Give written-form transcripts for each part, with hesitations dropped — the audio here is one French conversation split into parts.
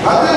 Amen.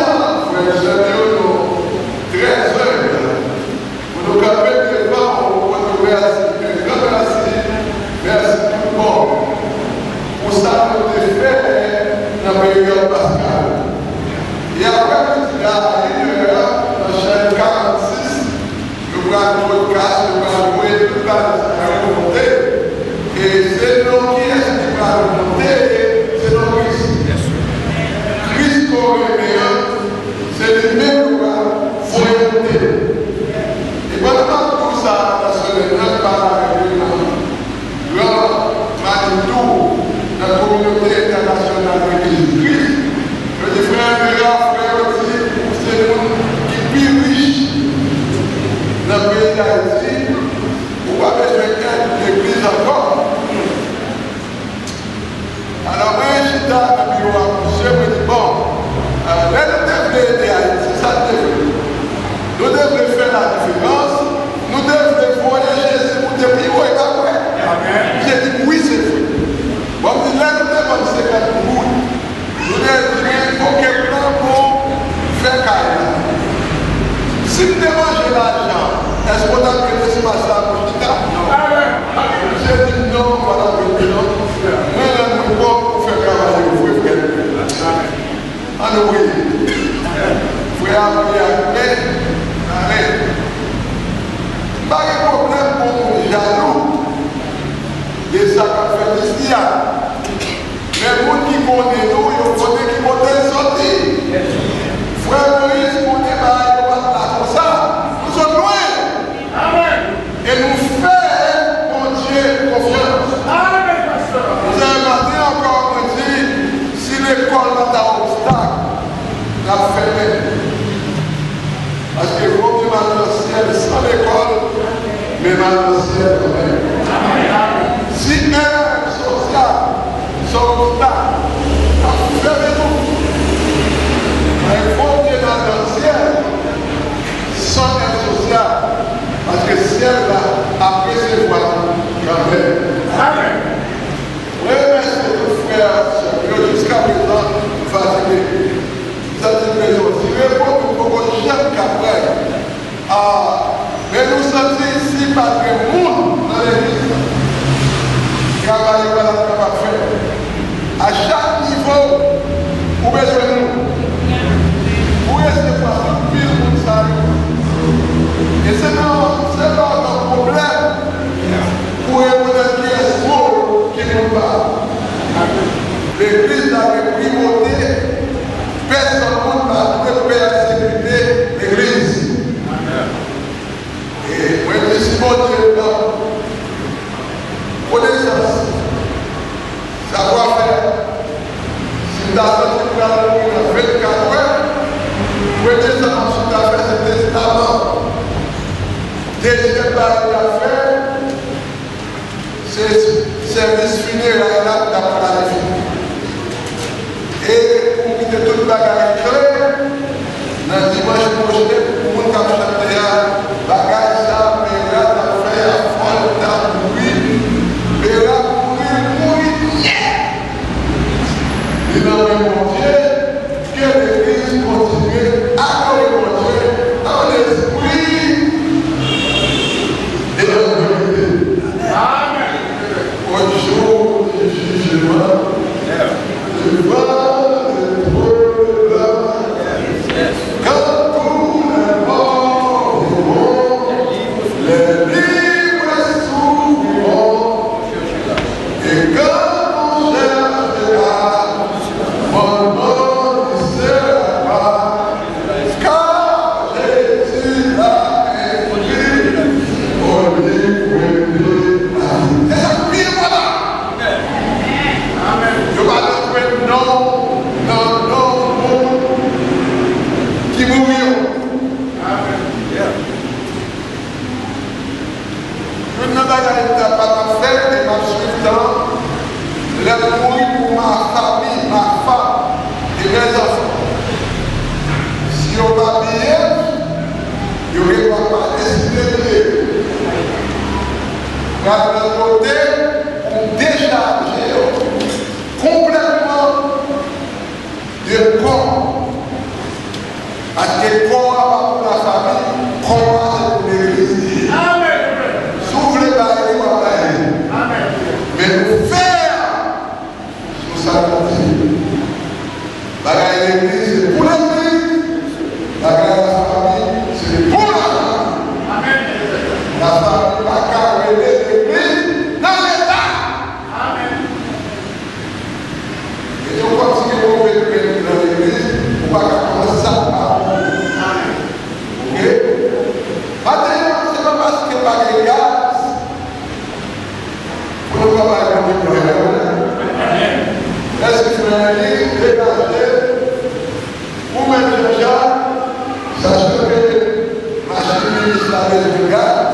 de gaz.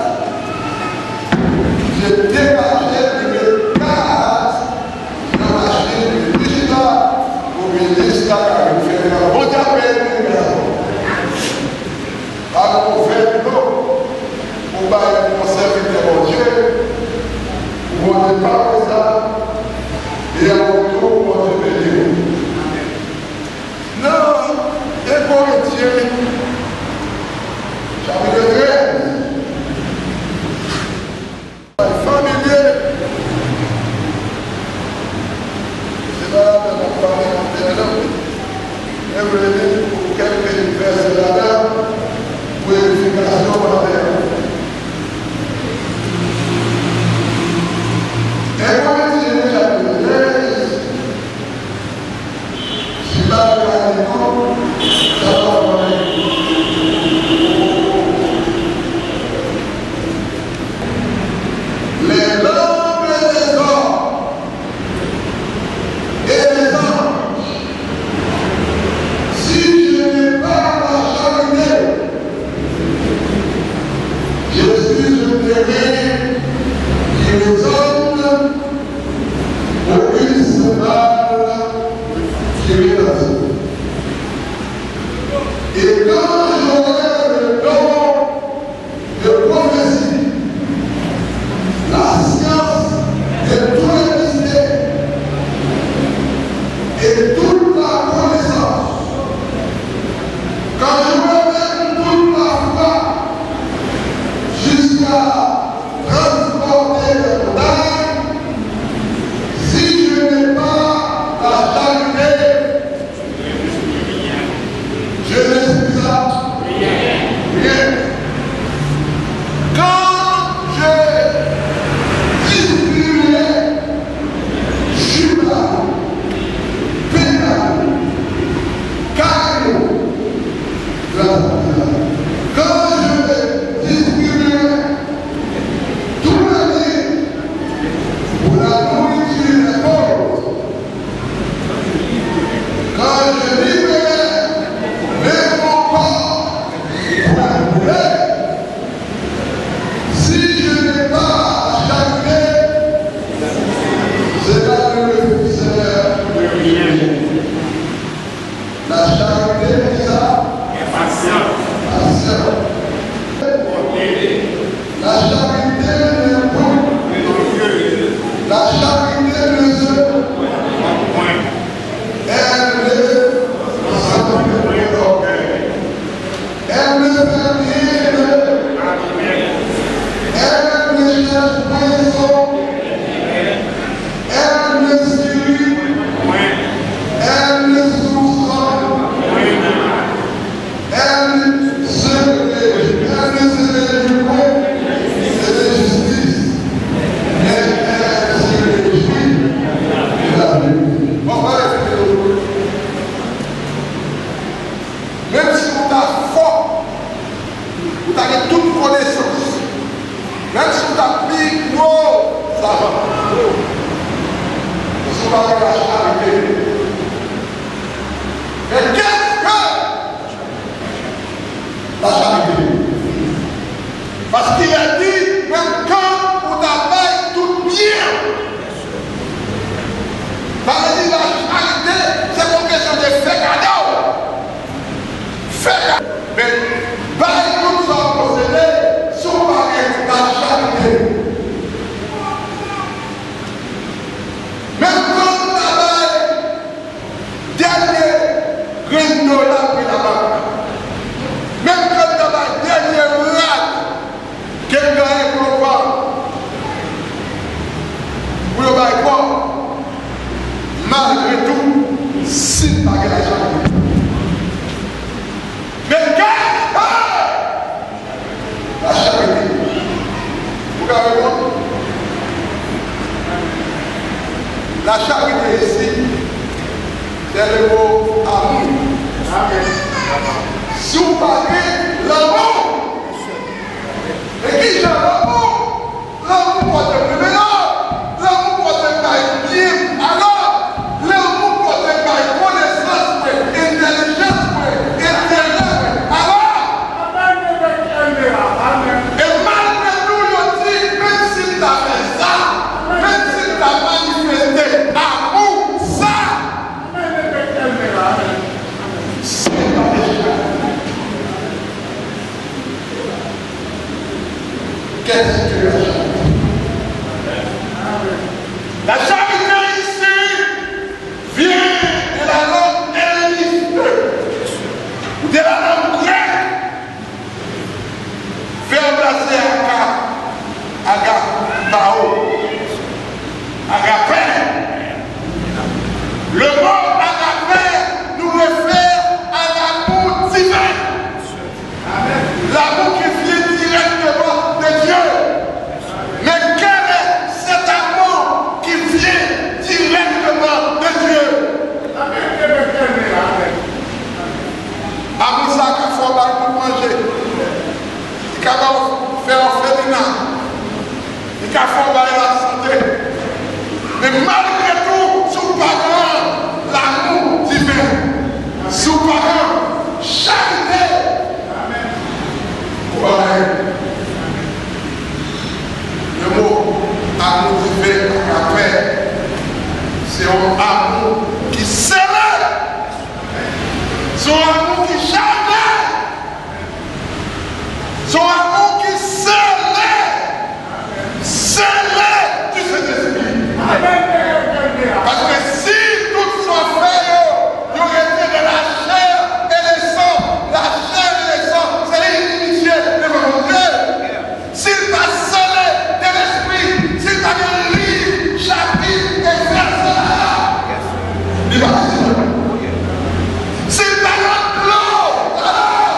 J'ai dégagé de gaz dans la machine de digital pour que les stars faire un bon appel de gaz. Alors, on fait de l'eau, on va un serviteur au Dieu, on ne pas ça, et en retour, on se bénit. Non, les Corinthiens, chapitre 13, familier, c'est pas là que on parle en termes, mais vous voulez dire pour quelques versets là-dedans, pour l'édification matérielle. Et Corinthiens, chapitre 13, c'est là que ça va parler. Les lampes des hommes et des anges, si je n'ai pas la charité, je suis un terrain qui résonne pour une semelle qui est la vie. Et quand j'aurai le don de prophétie, la science de tous les mystères et toute la connaissance, quand je me mets toute la foi jusqu'à transporter les montagnes, si je n'ai pas la charité, je ne suis ça rien. Quand je distribuerai Judas, Pénal, Cario, quand je distribuerai tous les biens pour la nourriture des pauvres, quand je libérerai les mon corps pour la brûler, si je n'ai pas la charité, c'est là que le Seigneur de rien. La charité, c'est ça? Patient. La charité n'est point. La charité ne se elle ne s'appelle l'orgueil. Elle ne fait rien de. Elle ne cherche pas son. Elle ne suit. Elle ne soupçonne. Elle se réjouit point de justice. Mais elle se réjouit de la vérité. On va répéter. Même si vous êtes fort, vous avez toute connaissance, même si vous êtes mis gros, ça va. Vous avez la charité. Mais qu'est-ce que la charité? Parce qu'il a dit, même quand vous avez tout bien, parce que la charité, c'est une question de faire cadeau. Faire cadeau. Mais, par tout ça possédé, sont par la charité. Même quand vous avez dernier grinola pour la banque, même quand vous avez dernier rat, quelqu'un est pour voir, vous le voyez quoi? Malgré tout, si pas la charité. Mais qu'est-ce que la charité? Vous avez quoi? La charité ici, c'est le mot amour. Amen. Si vous parlez l'amour, et qui j'ai l'amour? L'amour pour te prévenir, l'amour pour te faire bien. Alors, l'amour pour te faire connaissance, intelligence, intérêt. Alors, Qu'est-ce que la charité? La charité ici vient de la langue helléniste, ou de la langue grecque. Verbe placé agapao, agapé. Le mot agapé nous réfère à l'amour divin. L'amour qui vient directement de Dieu. Mais quel est cet amour qui vient directement de Dieu? Amour ça qu'il faut pour manger. Il faut faire un féminin. Il faut faire la santé. Mais malgré tout, sous parent, l'amour divin. Sous parent, charité. Le mot amour divin, après, c'est un amour qui célèbre. C'est un amour qui charme. C'est un amour qui célèbre. Célèbre du Saint-Esprit. Parce que si tout soit fait, il y aurait été de la chair et le sang. La chair et le sang, c'est l'inimitié devant Dieu. S'il t'a scellé de l'esprit, s'il t'a mis un livre, chapitre et verset, il va dire. S'il t'a mis l'eau, alors,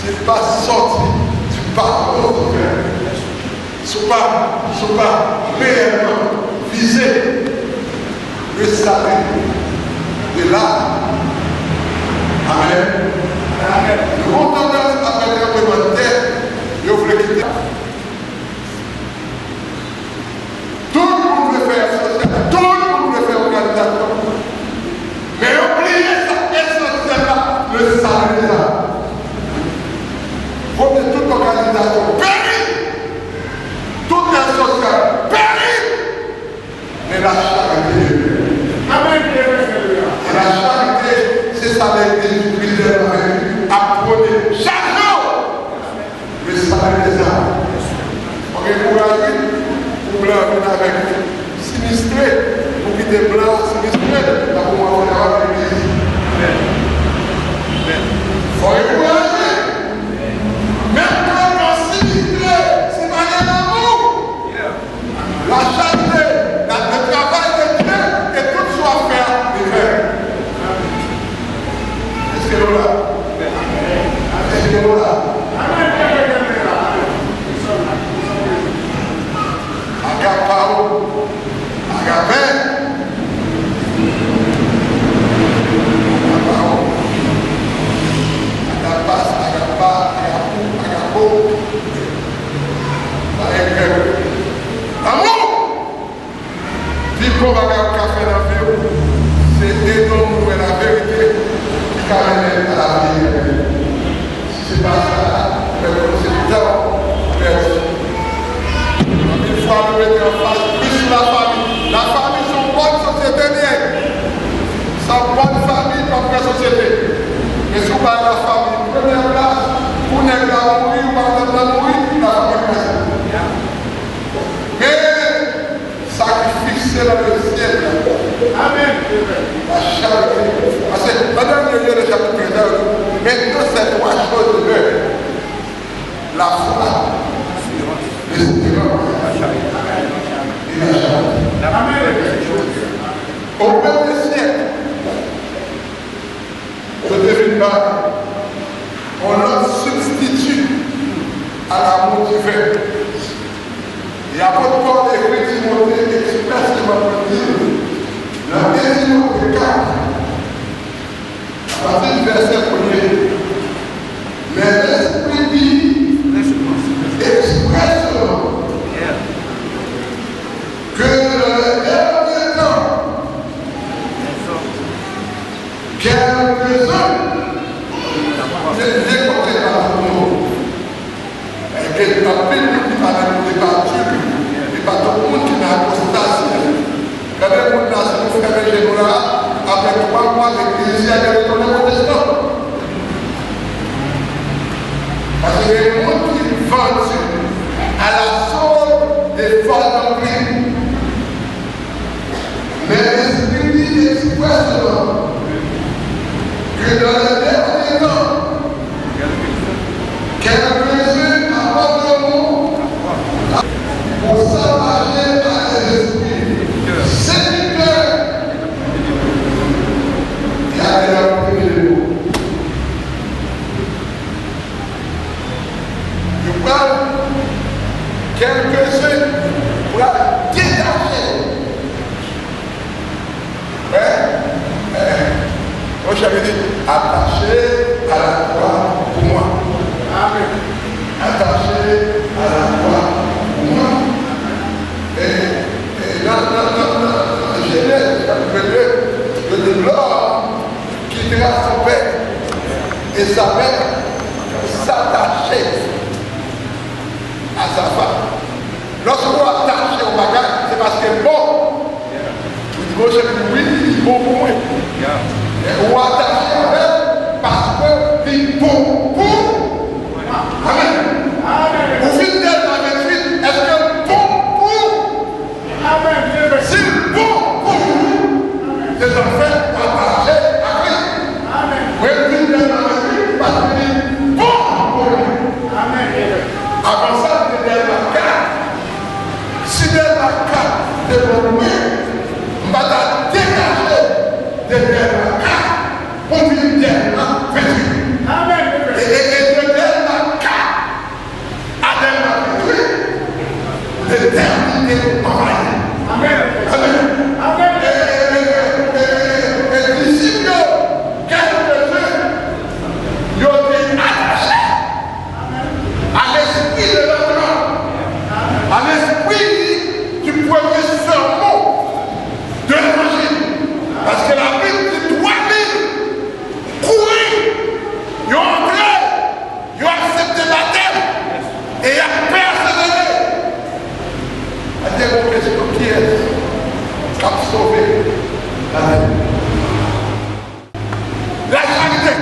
c'est pas sorti du parcours de Dieu. Soit pas réellement viser le salut de l'âme. Amen. Nous avons tendance à faire un commentaire et vous voulez quitter. Tout le monde veut faire social, tout le monde veut faire organisation. Mais oubliez ça essentiel-là, le salut des âmes. Faut que toute organisation périt. Toute la société périt. Mais la charité. Amen. Et la charité, c'est ça l'église du Christ apprenez chaque jour le salut des âmes. On est courageux pour blanc avec sinistré, pour quitter blanc sinistré, là pour moi on est à l'église. On est courageux. Même quand on est sinistré, c'est pas de l'amour. La charité, le travail de Dieu, et tout soit fait divin. Est-ce que nous là? Est-ce que nous là? Agapao, agapé. Agapao. Agapas, agapa, agapo. Amour! Vivre avec un café dans la vie, c'est aider la vérité qui caresse à la vie. Si ce n'est pas ça, c'est tellement perdu. Une fois nous mettons en face, plus la famille. La famille, c'est une bonne société. C'est une bonne famille comme la société. Mais si vous parlez de la famille, première place, vous n'êtes pas mourir, vous n'êtes pas mourir, la famille passe. Mais sacrifice dans le ciel. Amen. La charité. Parce que madame le lieu de chapitre 1, mais toutes ces trois choses de l'heure. La foi, l'espérance et la charité. Amen. Au premier siècle, je devine pas, on leur substitue à l'amour divin. Et après Paul écrit Timothée expressément pour dire, dans 1 Timothée 4, à partir du verset 1er, mais l'Esprit dit expressément que dans le dernier temps, quelques-uns, j'ai compté par le mot, et que la Bible qui parle de débattu, pas tout le monde qui n'a apostasie. Quand même, on a ce frère général, après 3 mois, l'église a retourné au protestant. Parce que les gens précédent que dans les derniers temps, quelques-uns abandonneront pour s'attacher à des esprits séducteurs et à leur privilège. Je parle quelques-uns pour la détacher. Moi j'avais dit attaché à la croix pour moi. Amen. Attaché à la croix pour moi. Et dans Genèse chapitre 2, le l'homme quittera son père et sa mère s'attacher à sa femme. Lorsqu'on est attaché au bagage, c'est parce qu'elle est bon. Vous dites, oui, il est bon pour moi. Ou attaché avec parce que il bon pour. Amen. Vous faites d'elle 28, est-ce que bon pour? Amen. Si bon pour vous, les enfants attachés à Christ. Amen. Oui, vous faites d'elle 28 parce que il bon pour vous. Amen. Avant ça, vous êtes dans la carte. Si vous êtes dans la carte de votre vie, on va la dégager de la carte. Pour vivre bien, Amen. Et de la carte à la l'éternité en rien. Amen. Amen. Amen. Et d'ici que quelques-uns y ont été attachés à l'esprit de l'homme, à l'esprit du premier sermon de l'évangile. Parce que la Bible dit 3000 courir, ils ont entré, ils ont accepté le baptême et ils ont persévéré. La dernière question qui est qui a sauvé la vie? La charité.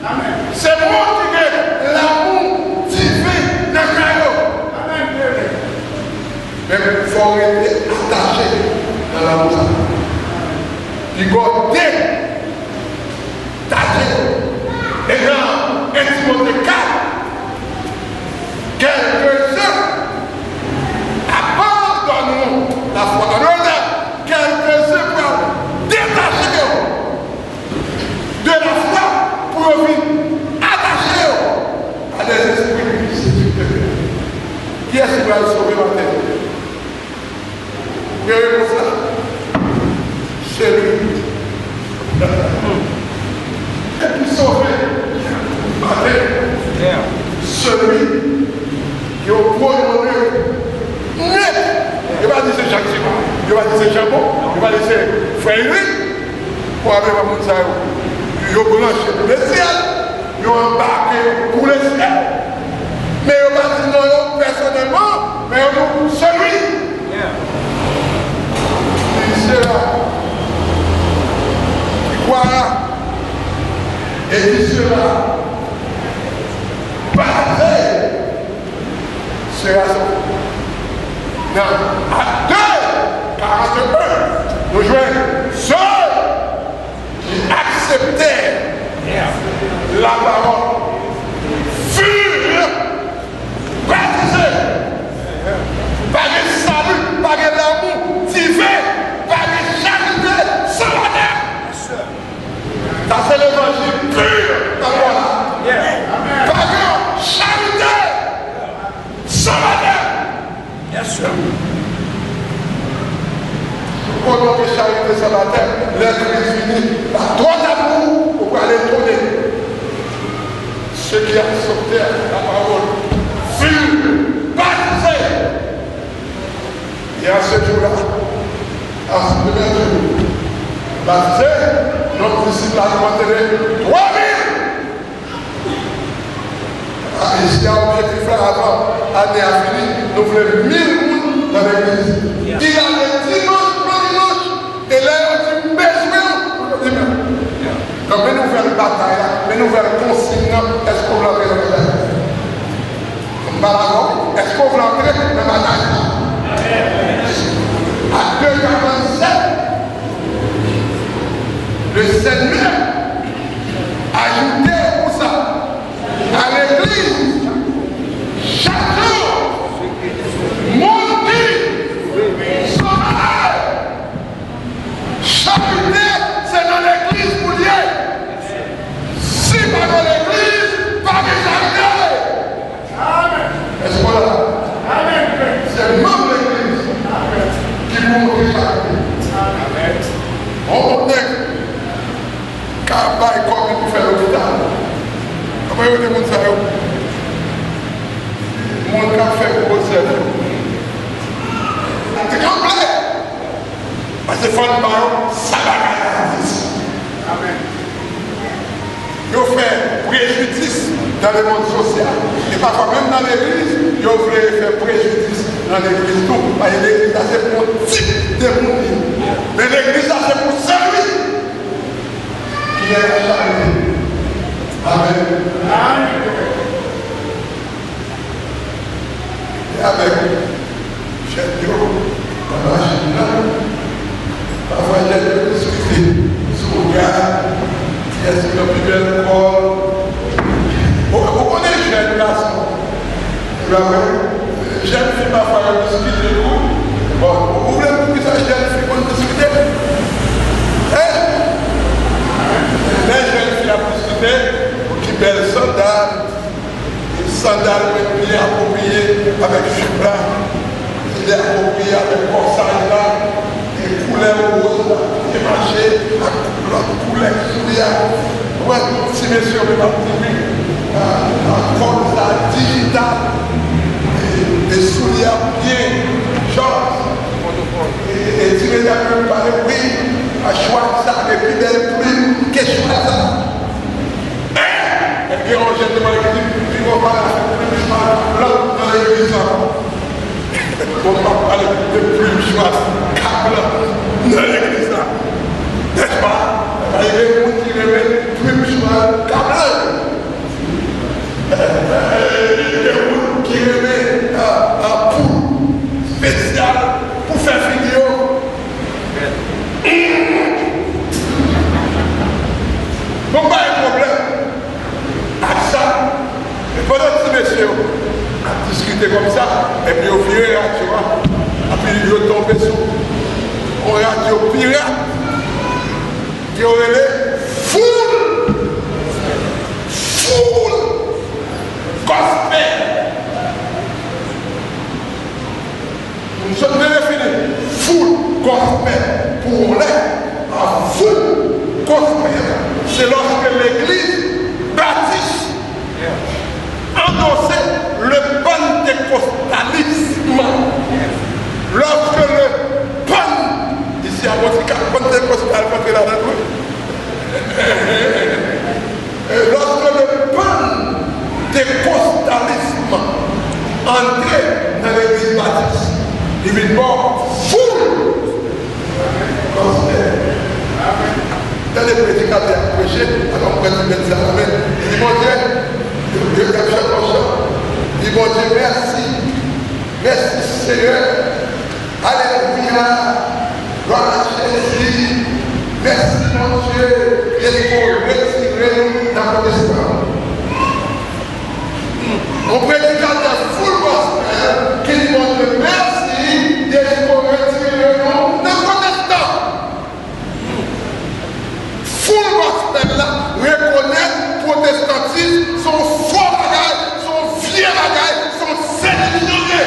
Amen. C'est moi qui ai l'amour divin de Caillot. Amen. Mais il faut rester attaché dans l'amour. Il faut et dans 1 Timothée 4, quelques-uns abandonneront la foi. En ordre, quelques-uns peuvent détacher de la foi pour venir attacher à des esprits séducteurs. Qui est-ce qui va le sauver dans la terre? Vous verrez pour ça? C'est lui. Et puis sauver. Celui qui est au point de net. Il va dire c'est Jacques Simon, il va dire c'est Jambon, il va dire c'est Frédéric pour aller à Montsaïo. Ils ont branché le ciel, ils ont embarqué pour le ciel. Mais il va dire non, personnellement, mais on dit celui qui sera, qui croira et qui sera basé sera sauvé. Dans Acte 2, 41, nous jouons ceux qui acceptèrent la parole furent baptisés par le salut, par l'amour divin, par la charité sans baptême. Ça c'est l'évangile pur dans moi. Par la charité sans baptême. Bien sûr. Pendant que charité sans baptême, l'Église unie, la droite d'amour pour aller tourner. Ceux qui acceptèrent la parole furent baptisés. Et à ce jour-là, à ce premier jour, baptisés, notre disciple a demandé 3000. Ici, à objectif avant, année à fini, nous voulons 1000 personnes dans l'église. Il y a les dimanches, et là, on dit besoin. Donc, mais nous faisons bataille, mais nous faisons consigne, est-ce qu'on veut entrer dans la bataille? Est-ce qu'on veut entrer dans la bataille? À 2,47, le Seigneur ajoutait pour ça à l'église chaque jour monde qui sont malades. Charité, c'est dans l'église pour lier. Si pas dans l'église, pas de charité. Amen. Est-ce qu'on l'a? Amen. C'est même l'église qui montre charité. Amen. On montre qu'un bail comme il fait l'hôpital. Comment il y a des gens qui font? Mon café pour c'est complet. Parce que faut le baron, ça va gagner. Amen. Ils fait préjudice dans le monde social. Et parfois même dans l'église, ils voulaient faire préjudice dans l'église tout. Parce que l'église c'est pour un type de monde. Mais l'église c'est pour celui qui est la charité. Amen. Amen. Et avec chef Dieu, dans la générale, parfois j'ai discuté sur le gars qui est sur le plus bel corps. Vous connaissez les jeunes garçons? Jeune fille, parfois, elle discute de vous. Bon, vous voulez que ça jeune fille qu'on discute? Les jeunes filles à discuter, qui belles sandales. Sandales bien appropriées avec chupla, il est approprié avec corsage là, et couleur rose là, et marché, l'autre couleur sourire. Ouais, si messieurs me participent, un col là digital, et sourire bien, chose, et tirer la main par le prix, à choisir ça, et puis belle pluie, qu'est-ce que ça? Et puis on jette devant l'église, puis on va là dans l'église. On va parler de plume choix, câble dans l'église. N'est-ce pas? Il y a des gens qui remettent plume choix, câble. Il y a des gens qui remettent un poule spécial pour faire vidéo. Donc, pas un problème. Avec ça, et pendant que ces messieurs discuter comme ça, et puis au vieux tu vois, et puis ils ont tombé sur un radio pirate qui aurait les full gospel. Nous sommes bien définis, full gospel pour les, un full gospel. C'est lorsque l'église baptiste endosser le pentecostalisme. Lorsque le ici à Motica, pentecostal, parce là lorsque le pentecostalisme entrait dans l'église baptiste, il est mort full. Dans les prédicateurs à prêcher, alors on va dire ça, amen. Il dit, mon Dieu, Dieu capture comme ça. Il dit, mon Dieu, merci. Merci Seigneur. Alléluia. Gloire à Jésus. Merci mon Dieu. Et il faut retirer la protestant. On prédicateur full gospel qui dit, mon Dieu, merci. Et il faut retirer le nom d'un protestant. Full gospel là, reconnaître protestantisme, son faux bagage, son vieux bagage, son séditionné.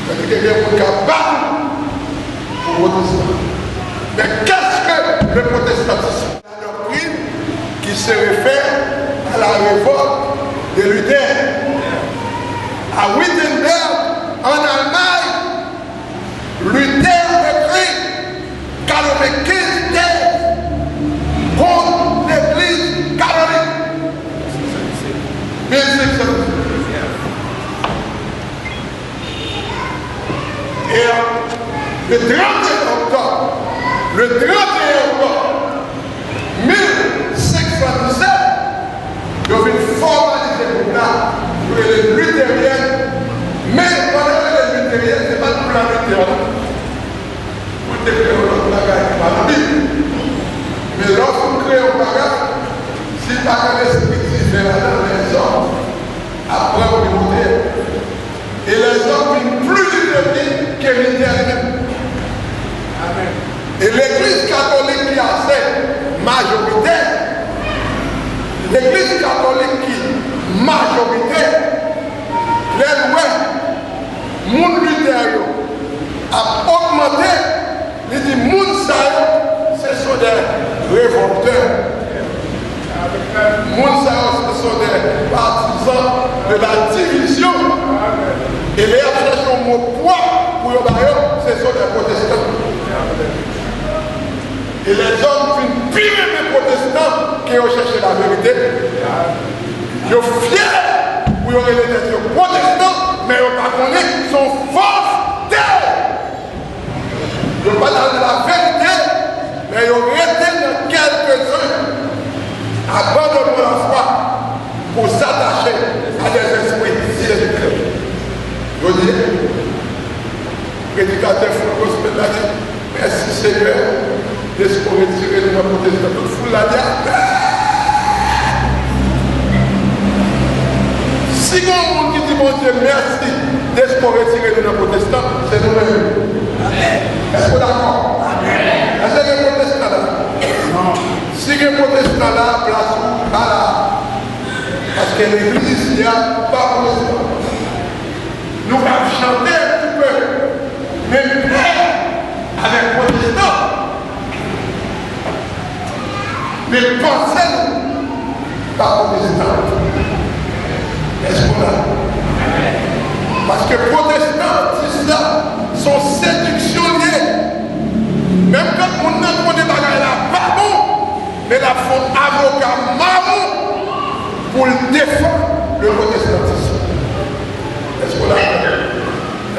C'est-à-dire qu'il y a un cabane pour protestant. Mais qu'est-ce que le protestantisme? La doctrine qui se réfère à la révolte de Luther. À Wittenberg, en Allemagne, Luther écrit Catholique contre l'église catholique. 1600. Et le 31 octobre 1617, il y a une force majoritaire. L'église catholique qui majoritaire, les lois, moun Luther a augmenté, il dit moun sa ce sont des révolteurs. Moun sa ce sont des partisans de la division. Et les associations mon poids pour le baillon, ce sont des protestants. Et les hommes viennent pire des protestants qui ont cherché la vérité. Ils sont fiers pour les protestants, mais ils n'ont pas connu son force d'elle. Ils n'ont pas donné la vérité, mais ils ont été dans quelques-uns abandonnant la foi pour s'attacher à des esprits séducteurs. Je dis, prédicateur Franco l'a dit, merci Seigneur, de ce qu'on retire de notre protestant. Toute foule l'a dit. Si on dit mon Dieu merci de ce qu'on retire de nos protestants, c'est nous-mêmes. Est-ce que d'accord? Est-ce que les protestants là? Non. Si les protestants là, place pas là. Parce que l'église, il n'y a pas protestant. Nous allons chanter un petit peu, mais avec protestants. Mais pensez-nous pas protestants. Est-ce qu'on a? Parce que protestants, c'est ça, sont séductionnés. Même quand on a des bagages là, pas bon, mais la font avocat marron pour défendre le protestantisme. Est-ce qu'on a?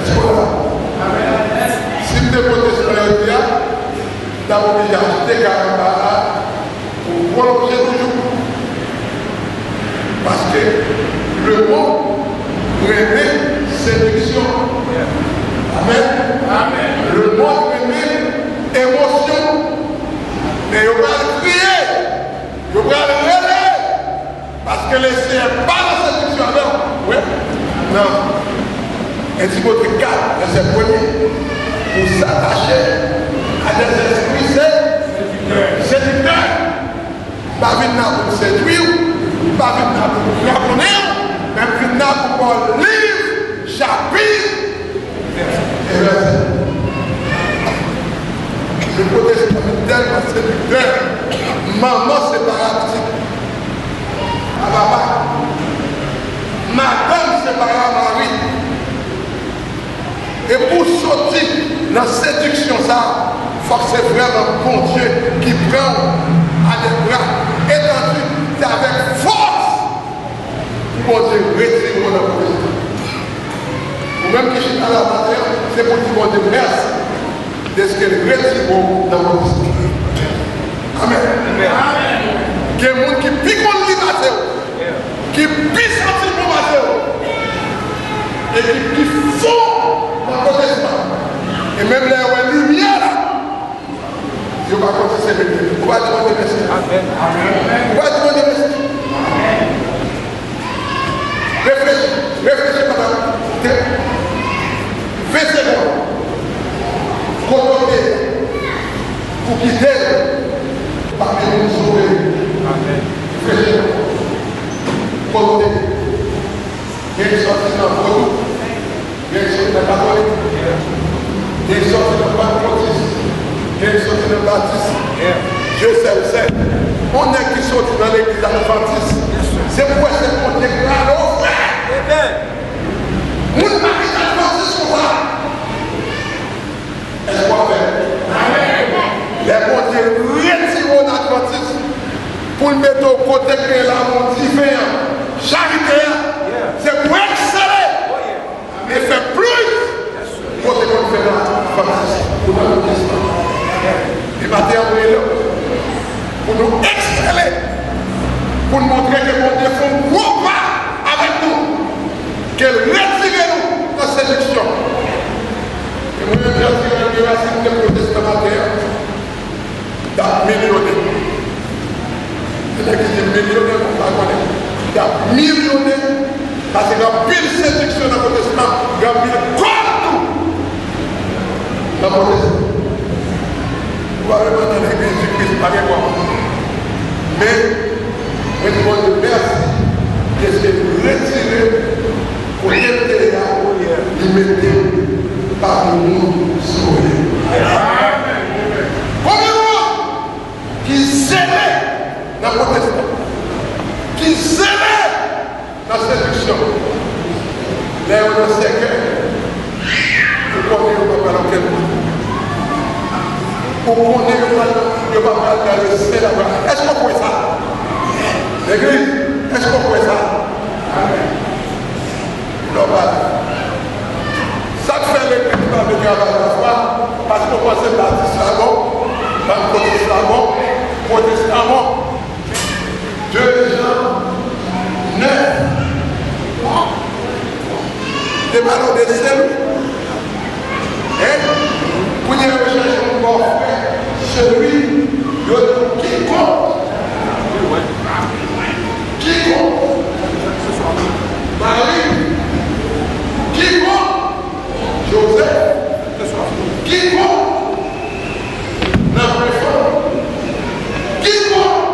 Est-ce qu'on a? Si vous êtes protestant, d'abord, il y a des carambars pour prolonger toujours. Parce que le mot remet séduction. Amen. Amen. Le mot remet émotion. Mais il va le crier. Il va le relayer. Parce que les siens pas la séduction. Non. Oui. Non. Et Timothée 4, verset 1er, pour s'attacher à des esprits séducteurs. Pas venir pour séduire. Pas venir pour connaître, mais venir pour livre, chapitre et verset. Le protestant est tellement séducteur. Maman séparatique. À papa. Madame séparée à Marie. Et pour sortir dans la séduction, ça, il faut que c'est vraiment bon Dieu qui prend à des bras étendus. C'est avec force pour Dieu retire mon protestant. Ou même que je suis à la matin, c'est pour dire mon Dieu merci de ce qu'elle retire mon protestant. Amen. Amen. Il y a des gens qui piquent mon lit, qui piquent sortir mon matin, et qui font mon protestant. Et même les lumières là, je vais raconter ces minutes. On va demander merci. Amen. On va demander merci. Réfléchis, madame. 20 secondes. Côté pour quitter parmi nous sauver. Amen. Réfléchis. Côté. Il y a une sortie dans le Vodou. Il y a une sortie dans le catholique. Il y a une sortie dans le pentecôtiste. Il y a une sortie dans le baptiste. Je sais. On est qui sortit dans l'église adventiste. C'est pourquoi c'est pour déclarer au frère. Nous ne pas adventiste pour ça. Est-ce qu'on fait? Les bons Dieu retirent l'adventiste pour le mettre au côté que l'amour divin, charité, c'est pour exceller et faire plus pour ce qu'on fait l'adventiste pour notre Christ. Et maintenant, pour nous exceller, pour nous montrer que mon Dieu fait un gros pas avec nous, qu'elle retire nous dans cette séduction. Et moi, je vais dire que la cité protestante d'un millionnaire. C'est-à-dire que c'est millionnaire, on va connaître. Il y a millionnaire, parce qu'il y a pile séduction dans le protestant, il y a pile comme tout dans le protestant. Vous allez dans l'église du Christ, pas quoi. Mais, je demande merci de se retirer pour l'aider à lui mettre parmi nous sauver. Combien qui s'aimait dans le protestant, qui s'aimait dans la séduction, mais on ne sait que pour qu'on ait dans quel monde. Pour qu'on ait le papa dans le ciel là-bas. Est-ce qu'on peut ça? L'église, est-ce qu'on peut ça? Non, pas. Ça fait l'église qui va venir à la foi, parce qu'on pense que c'est baptiste là-bas, baptiste là-bas, protestant là-bas. 2 Jean 9. Des ballons de sel. Et pour y rechercher mon frère, celui qui compte. Qui compte? Marie. Qui compte? Joseph. Qui compte? Napoléon. Qui compte?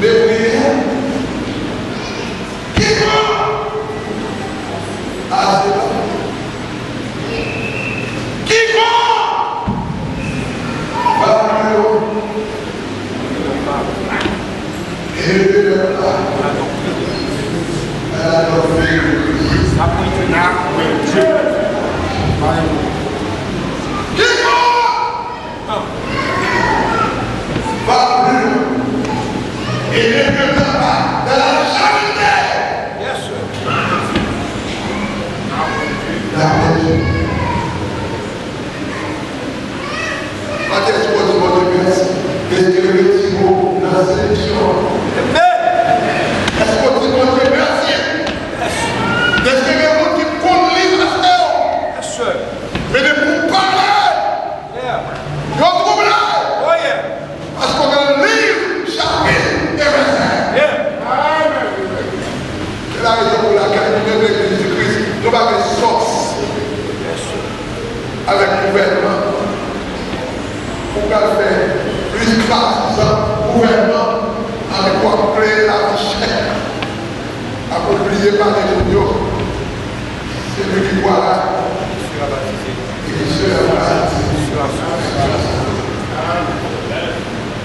Les prières. Qui compte? Qui compte? Avec le gouvernement, pour faire plus de gouvernement, avec quoi créer la richesse, approprié par les mondiaux. C'est lui qui voit là. Il sera baptisé.